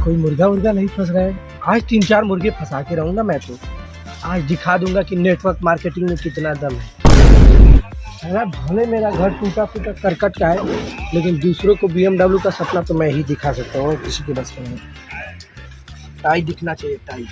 कोई मुर्गा उर्गा नहीं फंस रहा है। आज 3-4 मुर्गे फंसा के रहूंगा मैं तो। आज दिखा दूंगा कि नेटवर्क मार्केटिंग में कितना दम है। भले मेरा घर टूटा फूटा करकट का है, लेकिन दूसरों को BMW का सपना तो मैं ही दिखा सकता हूँ, किसी के बस का नहीं। टाई दिखना चाहिए, tie.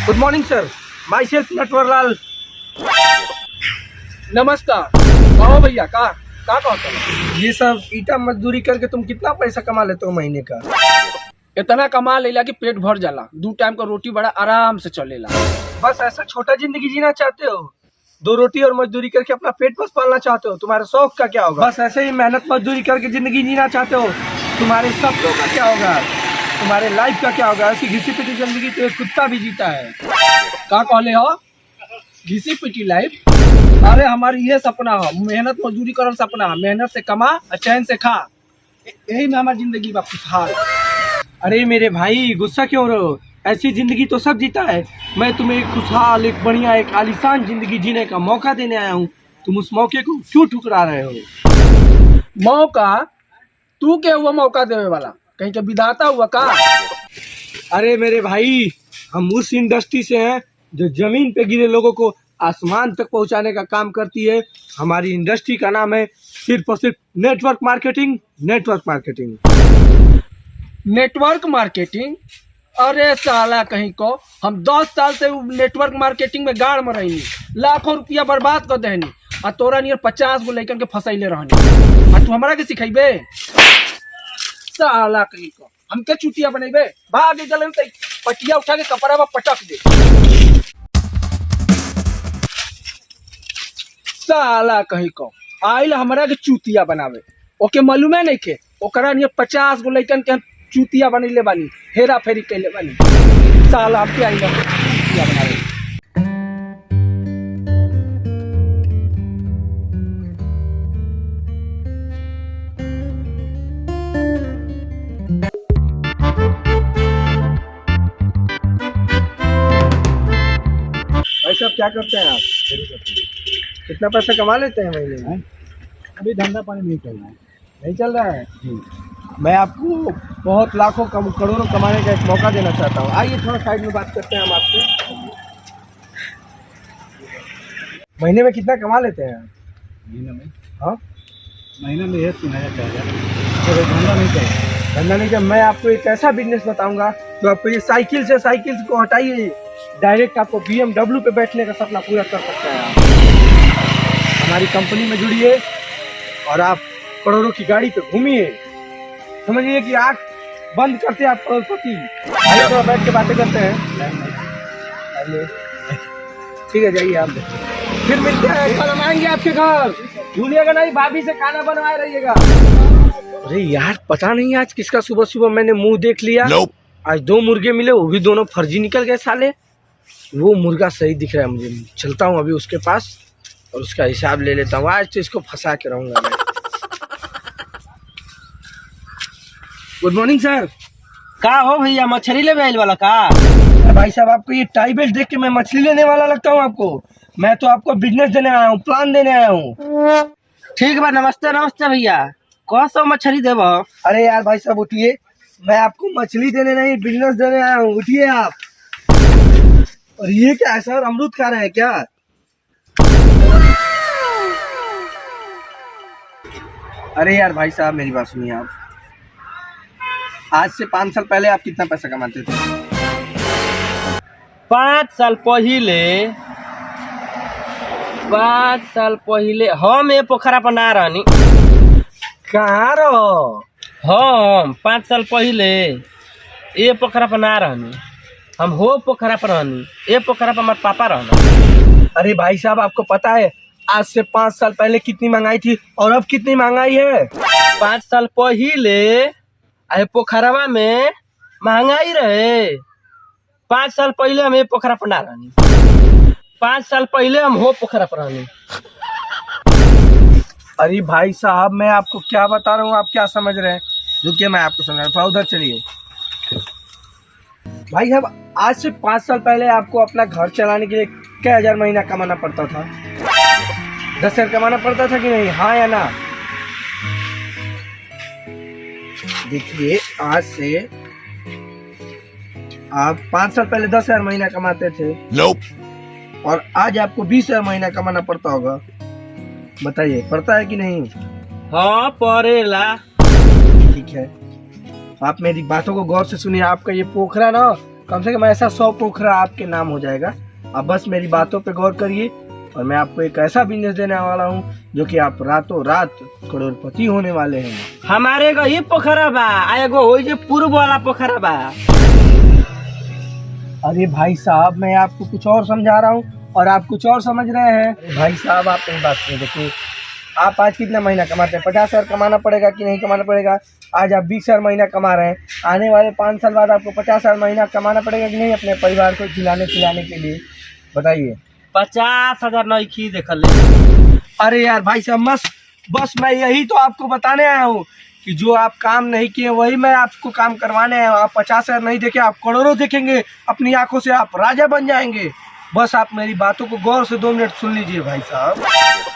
Good morning sir, my self Natwarlal. नमस्कार। कहो भैया का कहता ये सब ईटा मजदूरी करके तुम कितना पैसा कमा लेते हो महीने का? इतना कमा लेला कि पेट भर जाला, 2 टाइम का रोटी बड़ा आराम से चलेला। बस ऐसा छोटा जिंदगी जीना चाहते हो? 2 रोटी और मजदूरी करके अपना पेट बस पालना चाहते हो? तुम्हारे शौक का क्या होगा? बस ऐसे ही मेहनत मजदूरी करके जिंदगी जीना चाहते हो? तुम्हारे सपनों का क्या होगा? तुम्हारे लाइफ का क्या होगा? ऐसी घिसी पिटी जिंदगी तो एक कुत्ता भी जीता है। का कहले हो? घिसी पिटी लाइफ? अरे हमारी ये सपना हो, मेहनत मजदूरी करल सपना, मेहनत से कमा और चैन से खा, यही में हमारी जिंदगी बा खुशहाल। अरे मेरे भाई गुस्सा क्यों रहो? ऐसी जिंदगी तो सब जीता है। मैं तुम्हें एक खुशहाल, एक बढ़िया, एक आलीशान जिंदगी जीने का मौका देने आया हूँ। तुम उस मौके को क्यों ठुकरा रहे हो? मौका? तू क्या हुआ मौका देने वाला? कहीं का विधाता हुआ का? अरे मेरे भाई, हम उस इंडस्ट्री से हैं जो जमीन पे गिरे लोगों को आसमान तक पहुंचाने का काम करती है। हमारी इंडस्ट्री का नाम है सिर्फ और सिर्फ network marketing. Network marketing. Network marketing? अरे साला कहीं को, हम 10 साल से नेटवर्क मार्केटिंग में गाड़ में रही, लाखों रुपया बर्बाद कर देनी, और तोरा नियर 50 गो लड़कन के फंसैले रहनी, और तू हमरा के सिखेबे? साला कहीं को, हम के चुटिया बनेबे? भाग चल, पटिया उठा के कपड़ा में पटक दे। साला कहीं को आइल हमरा के चुतिया बनावे, ओके मालूमे नहीं के ओकरा नियर 50 गो लड़कन के चुतिया बनैले बानी, हेरा फेरी कैले बानी। साला अब के आइल चुतिया बनावे। भाई साहब क्या करते हैं आप? कितना पैसा कमा लेते हैं महीने में? अभी धंधा पानी नहीं चल रहा है। नहीं चल रहा है? मैं आपको बहुत लाखों करोड़ों कमाने का एक मौका देना चाहता हूँ। आइए थोड़ा साइड में बात करते हैं हम आपसे। महीने में कितना कमा लेते हैं आप? महीने में? हाँ, महीने में ये 3,000 धंधा नहीं चल रहा। धंधा नहीं चल। मैं आपको एक ऐसा बिजनेस बताऊंगा तो आपको ये साइकिल को हटाइए, डायरेक्ट आपको BMW पे बैठने का सपना पूरा कर सकता है। हमारी कंपनी में जुड़िए और आप करोड़ों की गाड़ी पे घूमिए। समझिए कि आँख बंद करते आप करोड़पति। आइए थोड़ा बैठ के बातें करते हैं। ठीक है, जाइए आप। फिर मिलते हैं, कल हम आएंगे आपके घर। भूलिएगा नहीं, भाभी से खाना बनवाए रहिएगा। अरे यार, पता नहीं आज किसका सुबह सुबह मैंने मुंह देख लिया। आज 2 मुर्गे मिले, वो भी दोनों फर्जी निकल गए साले। वो मुर्गा सही दिख रहा है मुझे। चलता हूँ अभी उसके पास और उसका हिसाब ले लेता हूँ। आज तो इसको फंसा के रहूंगा मैं। Good morning sir. का हो भैया, मछली ले आइल वाला का? भाई साहब, आपको ये टाई बेल्ट देख के मैं मछली लेने वाला लगता हूँ आपको? मैं तो आपको बिजनेस देने आया हूँ, प्लान देने आया हूँ। ठीक बा, नमस्ते नमस्ते भैया। कौन सा मछली देबो? अरे यार भाई साहब उठिए, मैं आपको मछली देने नहीं बिजनेस देने आया हूँ। उठिए आप। और ये क्या है सर, अमरूद खा रहे हैं क्या? अरे यार भाई साहब, मेरी बात सुनिए आप। आज से 5 साल पहले आप कितना पैसा कमाते थे? 5 साल पहले हम ये पोखरा पर ना रहनी। कहाँ रहो? हम 5 साल पहले ये पोखरा पर ना रहनी, हम हो पोखरा पर रहनी। ये पोखरा पर हमारे पापा रहना। अरे भाई साहब, आपको पता है आज से 5 साल पहले कितनी महंगाई थी और अब कितनी महंगाई है? 5 साल पहले पोखरवा में महंगाई रहे 5 साल पहले हम ये पोखरा पर ना रहनी। 5 साल पहले हम हो पोखरा पर रहनी। अरे भाई साहब मैं आपको क्या बता रहा हूँ, आप क्या समझ रहे हैं? रुकिए मैं आपको समझा रहा हूँ, उधर चलिए। भाई साहब आज से 5 साल पहले आपको अपना घर चलाने के लिए क्या 1000 महीना कमाना पड़ता था? 10,000 कमाना पड़ता था कि नहीं? हाँ या ना? देखिए आज से आप 5 साल पहले 10,000 महीना कमाते थे। और आज आपको 20,000 महीना कमाना पड़ता होगा। बताइए पड़ता है कि नहीं? हाँ पड़ेला। ठीक है, आप मेरी बातों को गौर से सुनिए। आपका ये पोखरा ना कम से कम ऐसा 100 पोखरा आपके नाम हो जाएगा। आप बस मेरी बातों पे गौर करिए और मैं आपको एक ऐसा बिजनेस देने वाला हूँ जो कि आप रातों रात करोड़पति होने वाले हैं। हमारे एगो ही पोखरा बा, एगो हो जे पूर्व वाला पोखरा बा। अरे भाई साहब मैं आपको कुछ और समझा रहा हूँ और आप कुछ और समझ रहे हैं। अरे भाई साहब आप मेरी बात सुनिए। देखिए आप आज कितना महीना कमाते हैं? 50,000 कमाना पड़ेगा कि नहीं कमाना पड़ेगा? आज आप 20,000 महीना कमा रहे हैं, आने वाले 5 साल बाद आपको 50,000 महीना कमाना पड़ेगा कि नहीं अपने परिवार को खिलाने पिलाने के लिए? बताइए। 50,000 नईखी देखल। अरे यार भाई साहब बस मैं यही तो आपको बताने आया हूँ कि जो आप काम नहीं किए वही मैं आपको काम करवाने आया हूँ। आप 50,000 नहीं देखे, आप करोड़ों देखेंगे अपनी आंखों से, आप राजा बन जाएंगे। बस आप मेरी बातों को गौर से 2 मिनट सुन लीजिए भाई साहब।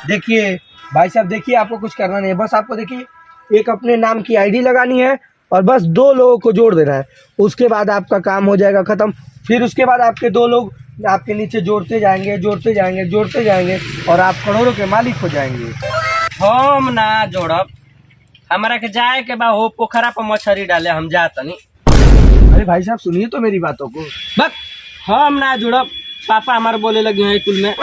देखिए भाई साहब, देखिए आपको कुछ करना नहीं है, बस आपको देखिए एक अपने नाम की आईडी लगानी है और बस 2 लोगों को जोड़ देना है। उसके बाद आपका काम हो जाएगा खत्म। फिर उसके बाद आपके 2 लोग आपके नीचे जोड़ते जाएंगे जोड़ते जाएंगे जोड़ते जाएंगे और आप करोड़ों के मालिक हो जाएंगे। हम ना जोड़ब, हमारा के जाए के बा हो पोखरा पर मछली डाले, हम जातनी। अरे भाई साहब सुनिए तो मेरी बातों को। बस हम ना जुड़ब, पापा हमारे बोले लगे हैं कुल में।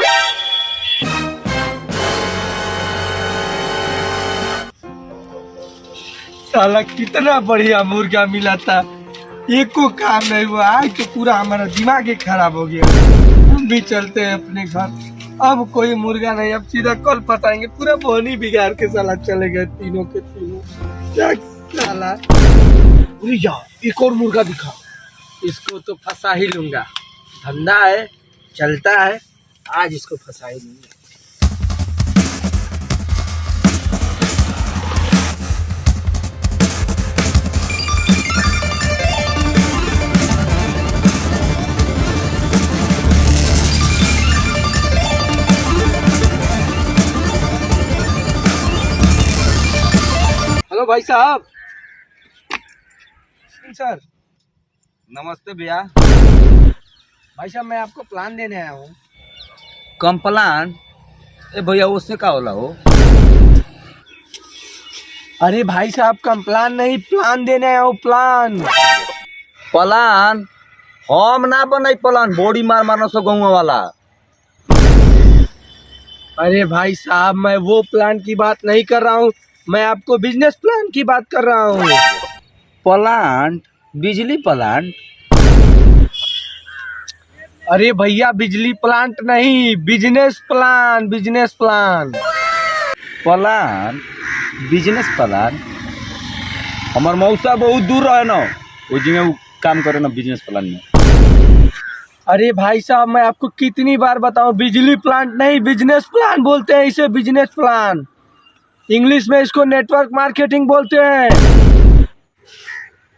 साला कितना बढ़िया मुर्गा मिला था, एक को काम नहीं हुआ। आज तो पूरा हमारा दिमाग ही खराब हो गया। हम भी चलते हैं अपने घर। अब कोई मुर्गा नहीं, अब सीधा कल फंसाएंगे। पूरा बोनी बिगाड़ के साला चले गए तीनों के तीनों। क्या साला। अरे यार एक और मुर्गा दिखा, इसको तो फंसा ही लूंगा। धंधा है, चलता है, आज इसको फंसा ही लूंगा। हेलो भाई साहब। सर नमस्ते भैया। भाई साहब मैं आपको प्लान देने आया हूँ। कंप्लान? ए भैया उससे का होला हो? अरे भाई साहब कंप्लान नहीं, प्लान देने आया हूँ। Plan plan? हम ना बनाई प्लान, बॉडी मार मारना सो गौवा वाला। अरे भाई साहब मैं वो प्लान की बात नहीं कर रहा हूँ, मैं आपको बिजनेस प्लान की बात कर रहा हूँ। प्लांट? बिजली प्लांट? अरे भैया बिजली प्लांट नहीं, business plan. Business plan plan? Business plan? हमार मौसा बहुत दूर रहे ना, वो जिम्मे वो काम करे ना बिजनेस प्लान में। अरे भाई साहब मैं आपको कितनी बार बताऊं, बिजली प्लांट नहीं बिजनेस प्लान बोलते हैं इसे। बिजनेस प्लान इंग्लिश में इसको नेटवर्क मार्केटिंग बोलते हैं।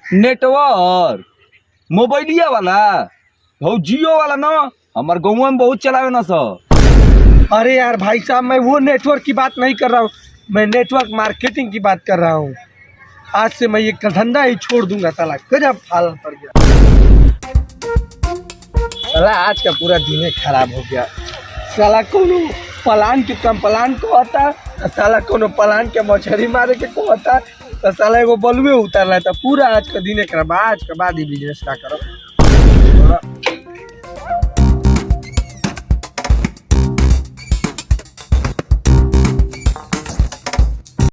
नेटवर्क? मोबाइलिया वाला? हो जियो वाला ना, हमार गाँव में बहुत चलावे ना सो। अरे यार भाई साहब मैं वो नेटवर्क की बात नहीं कर रहा हूँ, मैं नेटवर्क मार्केटिंग की बात कर रहा हूँ। आज से मैं ये धंधा ही छोड़ दूंगा। साला गजब हालत पड़ गया। साला आज का पूरा दिन खराब हो गया। साला कोनो पलान के कंप्लान को आता, साला कोनो पलान के मछली मारे के को आता, तो साला एगो बलुए उतार रहा था। पूरा आज का दिन खराब। आज के बाद ही बिजनेस क्या करो।